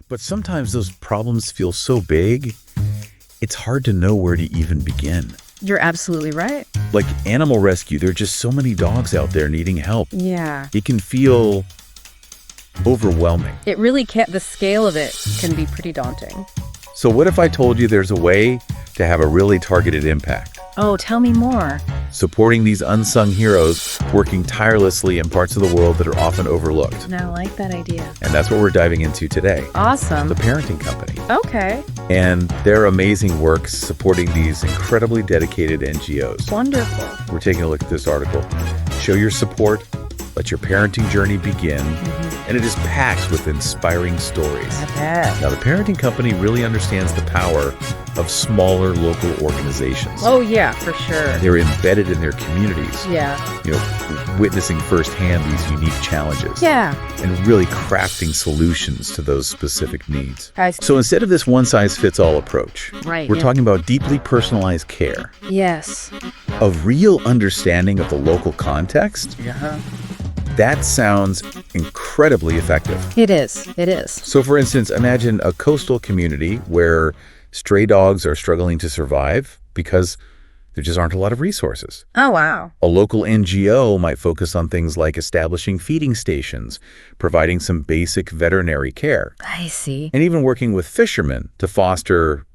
But sometimes those problems feel so big, it's hard to know where to even begin. You're absolutely right. Like animal rescue, there are just so many dogs out there needing help. Yeah. It can feel overwhelming. It really can't, the scale of it can be pretty daunting. So what if I told you there's a way to have a really targeted impact? Oh, tell me more. Supporting these unsung heroes working tirelessly in parts of the world that are often overlooked. And I like that idea. And that's what we're diving into today. Awesome. The Pawrenting Company. Okay. And their amazing work supporting these incredibly dedicated NGOs. Wonderful. We're taking a look at this article. Show your support. Let your parenting journey begin. And it is packed with inspiring stories. I bet. Now, the Pawrenting Company really understands the power of smaller local organizations. Oh, yeah, for sure. They're embedded in their communities. Yeah. Witnessing firsthand these unique challenges. Yeah. And really crafting solutions to those specific needs. I see. So instead of this one-size-fits-all approach, Right, we're yeah. talking about deeply personalized care, Yes. a real understanding of the local context. Yeah. That sounds incredibly effective. It is. It is. So for instance, imagine a coastal community where stray dogs are struggling to survive because there just aren't a lot of resources. Oh, wow. A local NGO might focus on things like establishing feeding stations, providing some basic veterinary care, I see. and even working with fishermen to foster,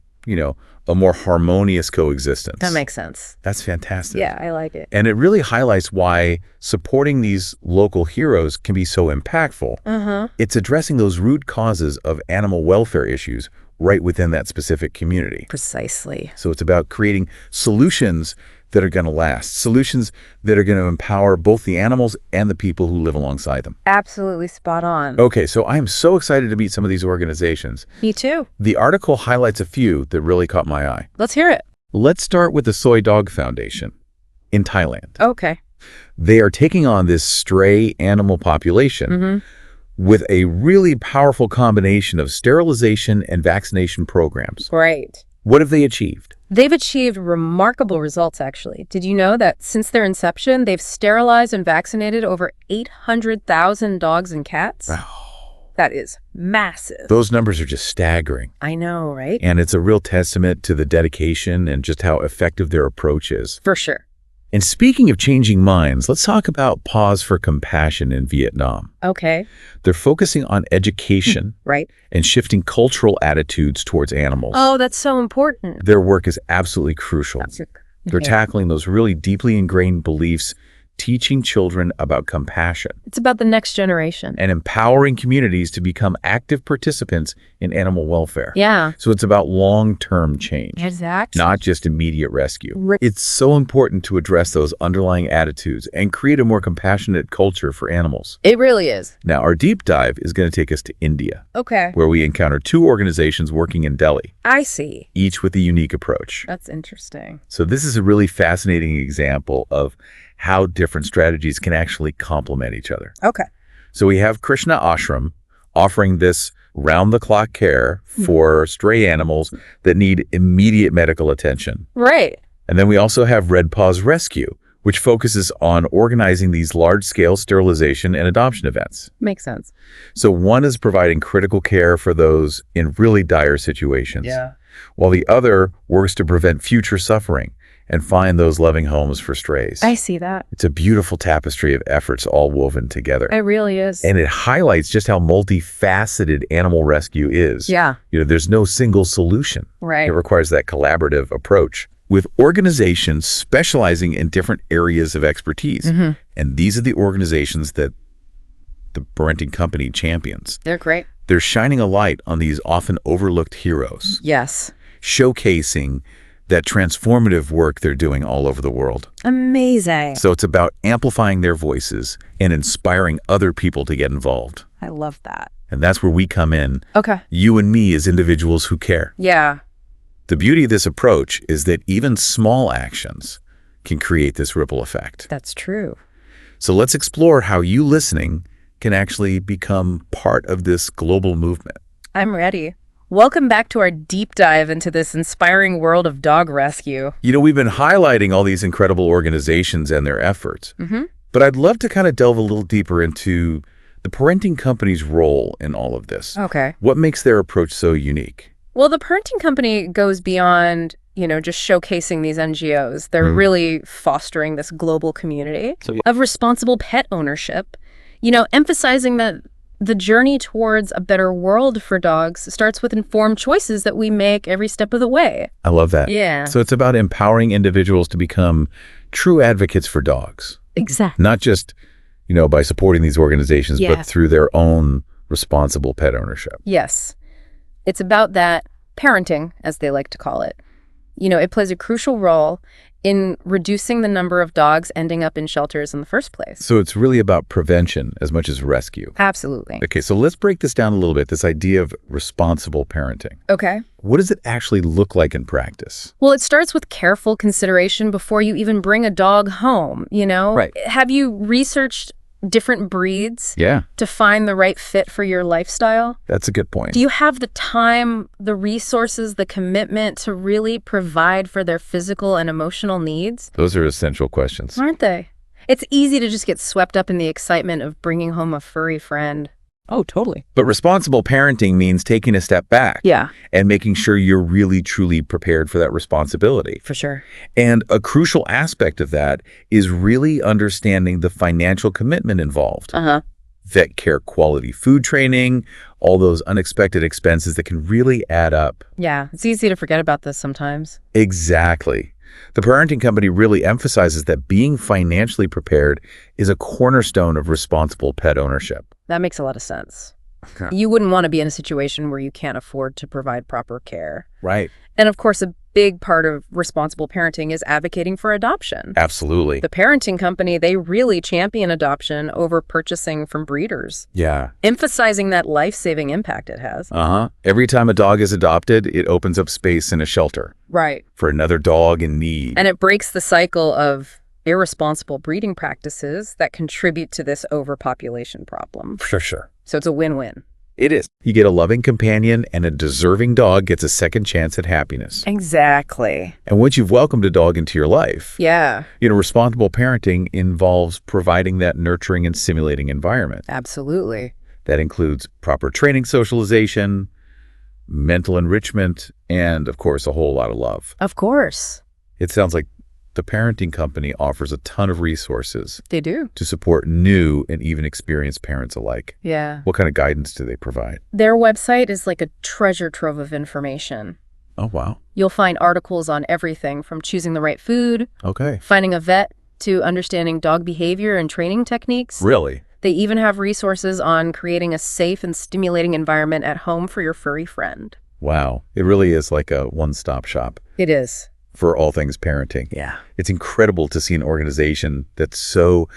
a more harmonious coexistence. That makes sense. That's fantastic. Yeah, I like it. And it really highlights why supporting these local heroes can be so impactful. It's addressing those root causes of animal welfare issues right within that specific community. Precisely. So it's about creating solutions that are going to last, solutions that are going to empower both the animals and the people who live alongside them. Absolutely spot on. Okay, so I'm so excited to meet some of these organizations. Me too. The article highlights a few that really caught my eye. Let's hear it. Let's start with the Soy Dog Foundation in Thailand. Okay. They are taking on this stray animal population with a really powerful combination of sterilization and vaccination programs. Great. What have they achieved? They've achieved remarkable results, actually. Did you know that since their inception, they've sterilized and vaccinated over 800,000 dogs and cats? Wow. That is massive. Those numbers are just staggering. I know, right? And it's a real testament to the dedication and just how effective their approach is. For sure. And speaking of changing minds, let's talk about Paws for Compassion in Vietnam. Okay. They're focusing on education Right. and shifting cultural attitudes towards animals. Oh, that's so important. Their work is absolutely crucial. They're tackling those really deeply ingrained beliefs, teaching children about compassion, It's about the next generation. and empowering communities to become active participants in animal welfare. Yeah. So it's about long-term change, Exactly. not just immediate rescue. Right. It's so important to address those underlying attitudes and create a more compassionate culture for animals. It really is. Now, our deep dive is going to take us to India, Okay. where we encounter two organizations working in Delhi, I see. each with a unique approach. That's interesting. So this is a really fascinating example of how different strategies can actually complement each other. Okay. So we have Krishna Ashram offering this round-the-clock care for stray animals that need immediate medical attention. Right. And then we also have Red Paws Rescue, which focuses on organizing these large-scale sterilization and adoption events. Makes sense. So one is providing critical care for those in really dire situations, while the other works to prevent future suffering and find those loving homes for strays. I see that. It's a beautiful tapestry of efforts all woven together. It really is. And it highlights just how multifaceted animal rescue is. Yeah. There's no single solution. Right. It requires that collaborative approach with organizations specializing in different areas of expertise. And these are the organizations that the Pawrenting Company champions. They're great. They're shining a light on these often overlooked heroes, Yes. showcasing that transformative work they're doing all over the world. Amazing. So it's about amplifying their voices and inspiring other people to get involved. I love that. And that's where we come in. Okay. You and me as individuals who care. Yeah. The beauty of this approach is that even small actions can create this ripple effect. That's true. So let's explore how you listening can actually become part of this global movement. I'm ready. Welcome back to our deep dive into this inspiring world of dog rescue. We've been highlighting all these incredible organizations and their efforts, but I'd love to kind of delve a little deeper into the parenting company's role in all of this. Okay. What makes their approach so unique? Well, the Parenting Company goes beyond, just showcasing these NGOs. They're really fostering this global community of responsible pet ownership, emphasizing that the journey towards a better world for dogs starts with informed choices that we make every step of the way. I love that. Yeah. So it's about empowering individuals to become true advocates for dogs. Exactly. Not just, by supporting these organizations, but through their own responsible pet ownership. Yes. It's about that parenting, as they like to call it. It plays a crucial role in reducing the number of dogs ending up in shelters in the first place. So it's really about prevention as much as rescue. Absolutely. Okay, so let's break this down a little bit, this idea of responsible parenting. Okay. What does it actually look like in practice? Well, it starts with careful consideration before you even bring a dog home, Right. Have you researched different breeds Yeah, to find the right fit for your lifestyle? that's a good point. Do you have the time, the resources, the commitment to really provide for their physical and emotional needs? Those are essential questions. Aren't they? It's easy to just get swept up in the excitement of bringing home a furry friend. Oh, totally. But responsible parenting means taking a step back. Yeah, And making sure you're really, truly prepared for that responsibility. for sure. And a crucial aspect of that is really understanding the financial commitment involved. Uh-huh. Vet care quality food training, all those unexpected expenses that can really add up. Yeah, it's easy to forget about this sometimes. Exactly. The Parenting Company really emphasizes that being financially prepared is a cornerstone of responsible pet ownership. That makes a lot of sense. Okay. You wouldn't want to be in a situation where you can't afford to provide proper care. Right. And of course, a big part of responsible parenting is advocating for adoption. Absolutely. The Parenting Company, they really champion adoption over purchasing from breeders, Yeah. emphasizing that life-saving impact it has. Every time a dog is adopted, it opens up space in a shelter Right. for another dog in need. And it breaks the cycle of irresponsible breeding practices that contribute to this overpopulation problem. For sure. So it's a win-win. It is. You get a loving companion, and a deserving dog gets a second chance at happiness. Exactly. And once you've welcomed a dog into your life, Yeah, responsible parenting involves providing that nurturing and stimulating environment. absolutely. That includes proper training, socialization, mental enrichment, and, of course, a whole lot of love. Of course. It sounds like the Parenting Company offers a ton of resources They do. to support new and even experienced parents alike. Yeah. What kind of guidance do they provide? Their website is like a treasure trove of information. Oh, wow. You'll find articles on everything from choosing the right food, Okay. finding a vet, to understanding dog behavior and training techniques. Really? They even have resources on creating a safe and stimulating environment at home for your furry friend. Wow. It really is like a one-stop shop It is. for all things parenting. Yeah. It's incredible to see an organization that's so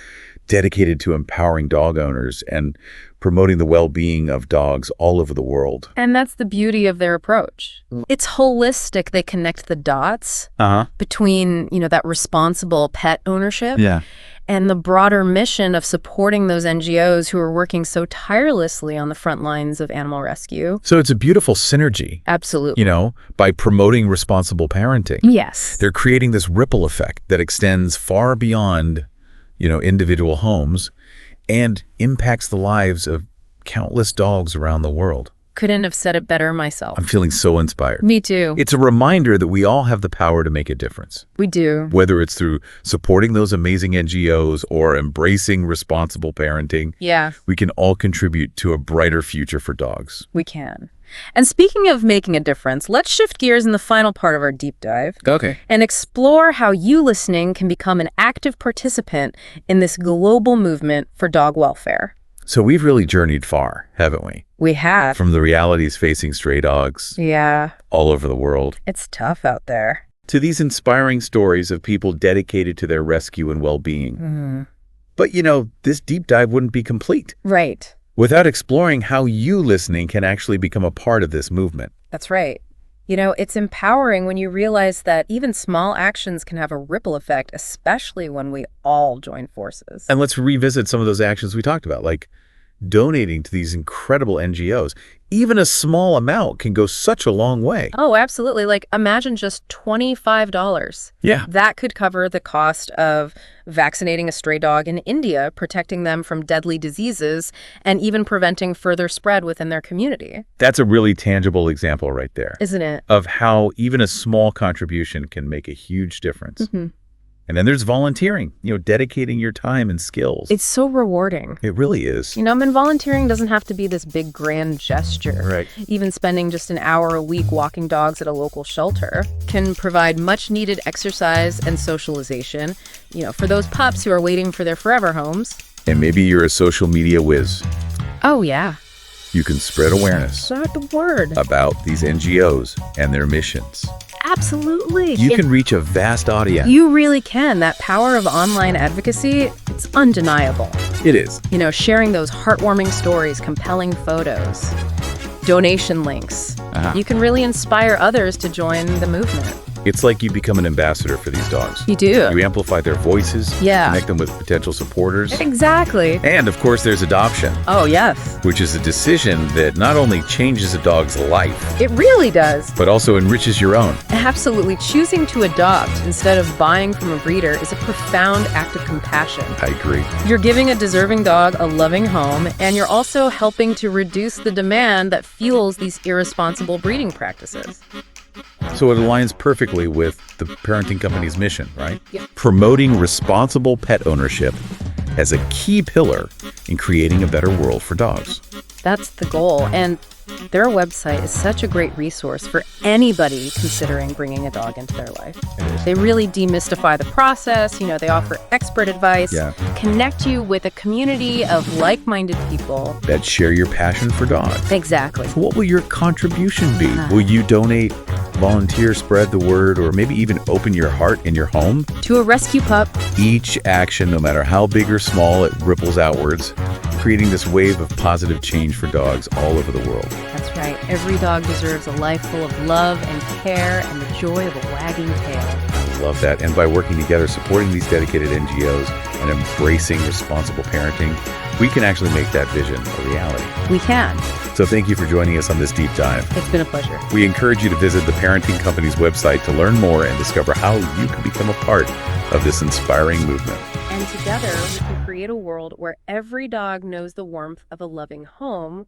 dedicated to empowering dog owners and promoting the well-being of dogs all over the world. And that's the beauty of their approach. It's holistic. They connect the dots between, that responsible pet ownership Yeah. and the broader mission of supporting those NGOs who are working so tirelessly on the front lines of animal rescue. So it's a beautiful synergy, Absolutely. by promoting responsible parenting. Yes. They're creating this ripple effect that extends far beyond, individual homes and impacts the lives of countless dogs around the world. Couldn't have said it better myself. I'm feeling so inspired. Me too. It's a reminder that we all have the power to make a difference, We do. whether it's through supporting those amazing NGOs or embracing responsible parenting. Yeah, We can all contribute to a brighter future for dogs. we can. And speaking of making a difference, let's shift gears in the final part of our deep dive Okay. and explore how you listening can become an active participant in this global movement for dog welfare. So we've really journeyed far, haven't we? We have. From the realities facing stray dogs Yeah, all over the world it's tough out there. to these inspiring stories of people dedicated to their rescue and well-being. But, this deep dive wouldn't be complete Right. without exploring how you listening can actually become a part of this movement. That's right. It's empowering when you realize that even small actions can have a ripple effect, especially when we all join forces. And let's revisit some of those actions we talked about, like, donating to these incredible NGOs. Even a small amount can go such a long way. Oh, absolutely. Like, imagine just $25. Yeah. That could cover the cost of vaccinating a stray dog in India, protecting them from deadly diseases, and even preventing further spread within their community. That's a really tangible example right there. Isn't it? Of how even a small contribution can make a huge difference. Mm-hmm. And then there's volunteering, dedicating your time and skills. It's so rewarding. It really is. And volunteering doesn't have to be this big grand gesture. Right. Even spending just an hour a week walking dogs at a local shelter can provide much needed exercise and socialization, for those pups who are waiting for their forever homes. And maybe you're a social media whiz. Oh, yeah. You can spread awareness That's the word. about these NGOs and their missions. Absolutely. You can reach a vast audience. You really can. That power of online advocacy, it's undeniable. It is. Sharing those heartwarming stories, compelling photos, donation links. You can really inspire others to join the movement. It's like you become an ambassador for these dogs. You do. You amplify their voices, connect them with potential supporters. Exactly. And, of course, there's adoption. Oh, yes. Which is a decision that not only changes a dog's life, It really does. but also enriches your own. Absolutely. Choosing to adopt instead of buying from a breeder is a profound act of compassion. I agree. You're giving a deserving dog a loving home, and you're also helping to reduce the demand that fuels these irresponsible breeding practices. So it aligns perfectly with the Parenting Company's mission, right? Yep. Promoting responsible pet ownership as a key pillar in creating a better world for dogs. That's the goal. And their website is such a great resource for anybody considering bringing a dog into their life. They really demystify the process. They offer expert advice, connect you with a community of like-minded people that share your passion for dogs. Exactly. So what will your contribution be? Will you donate, volunteer, spread the word, or maybe even open your heart in your home? To a rescue pup. Each action, no matter how big or small, it ripples outwards, creating this wave of positive change for dogs all over the world. That's right. Every dog deserves a life full of love and care and the joy of a wagging tail. I love that. And by working together, supporting these dedicated NGOs and embracing responsible parenting, we can actually make that vision a reality. We can. So thank you for joining us on this deep dive. It's been a pleasure. We encourage you to visit the Parenting Company's website to learn more and discover how you can become a part of this inspiring movement. And together, we can create a world where every dog knows the warmth of a loving home